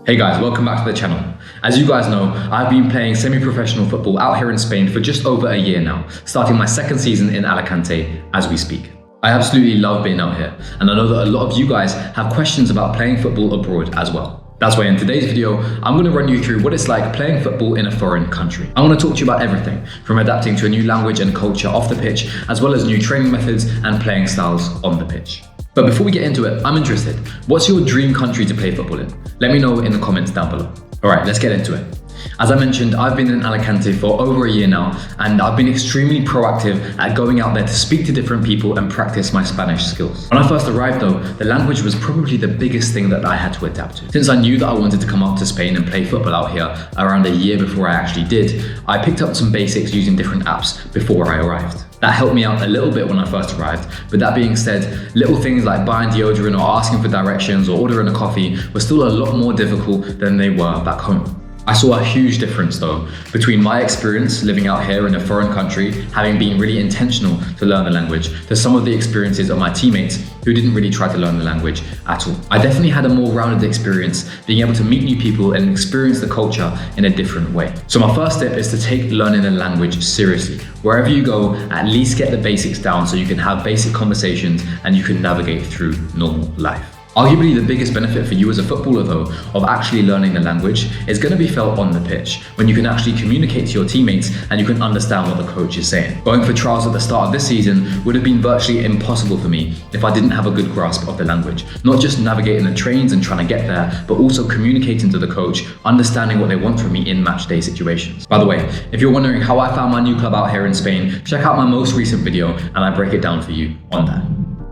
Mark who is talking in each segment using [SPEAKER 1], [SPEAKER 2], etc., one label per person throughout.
[SPEAKER 1] Hey guys, welcome back to the channel. As you guys know, I've been playing semi-professional football out here in Spain for just over a year now, starting my second season in Alicante as we speak. I absolutely love being out here, and I know that a lot of you guys have questions about playing football abroad as well. That's why in today's video, I'm going to run you through what it's like playing football in a foreign country. I want to talk to you about everything, from adapting to a new language and culture off the pitch, as well as new training methods and playing styles on the pitch. But before we get into it, I'm interested. What's your dream country to play football in? Let me know in the comments down below. All right, let's get into it. As I mentioned, I've been in Alicante for over a year now, and I've been extremely proactive at going out there to speak to different people and practice my Spanish skills. When I first arrived though, the language was probably the biggest thing that I had to adapt to. Since I knew that I wanted to come out to Spain and play football out here around a year before I actually did, I picked up some basics using different apps before I arrived. That helped me out a little bit when I first arrived, but that being said, little things like buying deodorant or asking for directions or ordering a coffee were still a lot more difficult than they were back home. I saw a huge difference though, between my experience living out here in a foreign country, having been really intentional to learn the language, to some of the experiences of my teammates who didn't really try to learn the language at all. I definitely had a more rounded experience, being able to meet new people and experience the culture in a different way. So my first step is to take learning the language seriously. Wherever you go, at least get the basics down so you can have basic conversations and you can navigate through normal life. Arguably the biggest benefit for you as a footballer though, of actually learning the language is going to be felt on the pitch, when you can actually communicate to your teammates and you can understand what the coach is saying. Going for trials at the start of this season would have been virtually impossible for me if I didn't have a good grasp of the language. Not just navigating the trains and trying to get there, but also communicating to the coach, understanding what they want from me in match day situations. By the way, if you're wondering how I found my new club out here in Spain, check out my most recent video and I break it down for you on that.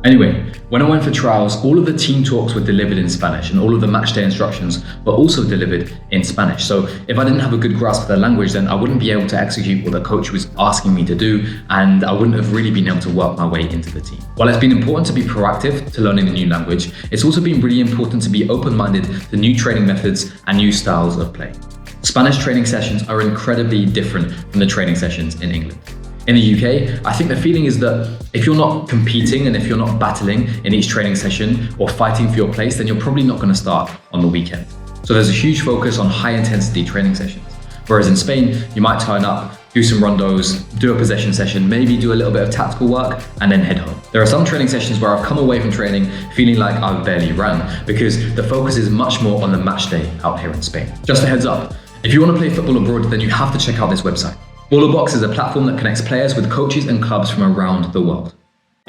[SPEAKER 1] Anyway, when I went for trials, all of the team talks were delivered in Spanish and all of the matchday instructions were also delivered in Spanish. So if I didn't have a good grasp of the language, then I wouldn't be able to execute what the coach was asking me to do, and I wouldn't have really been able to work my way into the team. While it's been important to be proactive to learning the new language, it's also been really important to be open-minded to new training methods and new styles of play. Spanish training sessions are incredibly different from the training sessions in England. In the UK, I think the feeling is that if you're not competing and if you're not battling in each training session or fighting for your place, then you're probably not going to start on the weekend. So there's a huge focus on high intensity training sessions. Whereas in Spain, you might turn up, do some rondos, do a possession session, maybe do a little bit of tactical work, and then head home. There are some training sessions where I've come away from training feeling like I've barely ran, because the focus is much more on the match day out here in Spain. Just a heads up, if you want to play football abroad, then you have to check out this website. BLRBOX is a platform that connects players with coaches and clubs from around the world.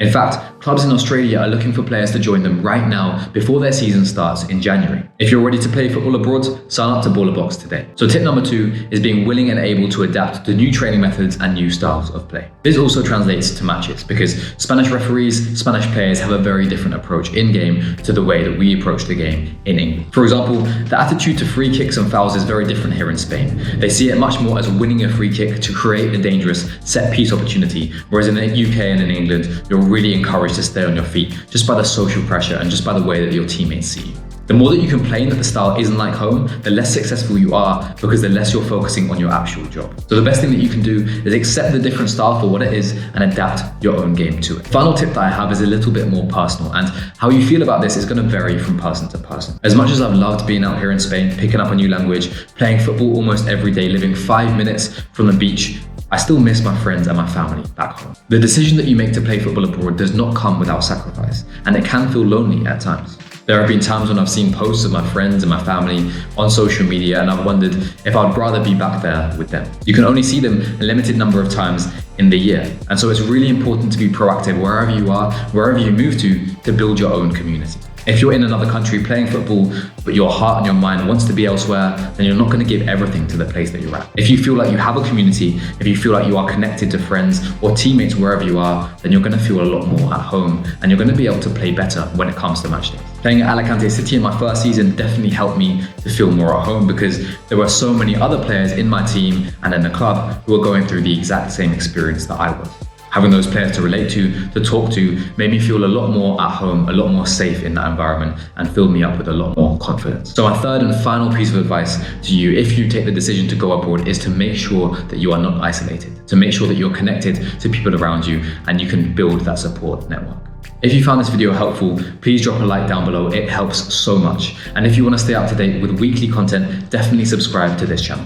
[SPEAKER 1] In fact, clubs in Australia are looking for players to join them right now before their season starts in January. If you're ready to play football abroad, sign up to BLRBOX today. So tip number 2 is being willing and able to adapt to new training methods and new styles of play. This also translates to matches, because Spanish referees, Spanish players have a very different approach in-game to the way that we approach the game in England. For example, the attitude to free kicks and fouls is very different here in Spain. They see it much more as winning a free kick to create a dangerous set-piece opportunity, whereas in the UK and in England, you're really encouraged to stay on your feet just by the social pressure and just by the way that your teammates see you. The more that you complain that the style isn't like home, the less successful you are, because the less you're focusing on your actual job. So the best thing that you can do is accept the different style for what it is and adapt your own game to it. The final tip that I have is a little bit more personal, and how you feel about this is going to vary from person to person. As much as I've loved being out here in Spain, picking up a new language, playing football almost every day, living 5 minutes from the beach, I still miss my friends and my family back home. The decision that you make to play football abroad does not come without sacrifice, and it can feel lonely at times. There have been times when I've seen posts of my friends and my family on social media, and I've wondered if I'd rather be back there with them. You can only see them a limited number of times in the year, and so it's really important to be proactive wherever you are, wherever you move to build your own community. If you're in another country playing football, but your heart and your mind wants to be elsewhere, then you're not going to give everything to the place that you're at. If you feel like you have a community, if you feel like you are connected to friends or teammates wherever you are, then you're going to feel a lot more at home, and you're going to be able to play better when it comes to match days. Playing at Alicante City in my first season definitely helped me to feel more at home, because there were so many other players in my team and in the club who were going through the exact same experience that I was. Having those players to relate to talk to, made me feel a lot more at home, a lot more safe in that environment, and filled me up with a lot more confidence. So my third and final piece of advice to you, if you take the decision to go abroad, is to make sure that you are not isolated, to make sure that you're connected to people around you and you can build that support network. If you found this video helpful, please drop a like down below, it helps so much. And if you want to stay up to date with weekly content, definitely subscribe to this channel.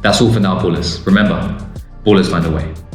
[SPEAKER 1] That's all for now, ballers. Remember, ballers find a way.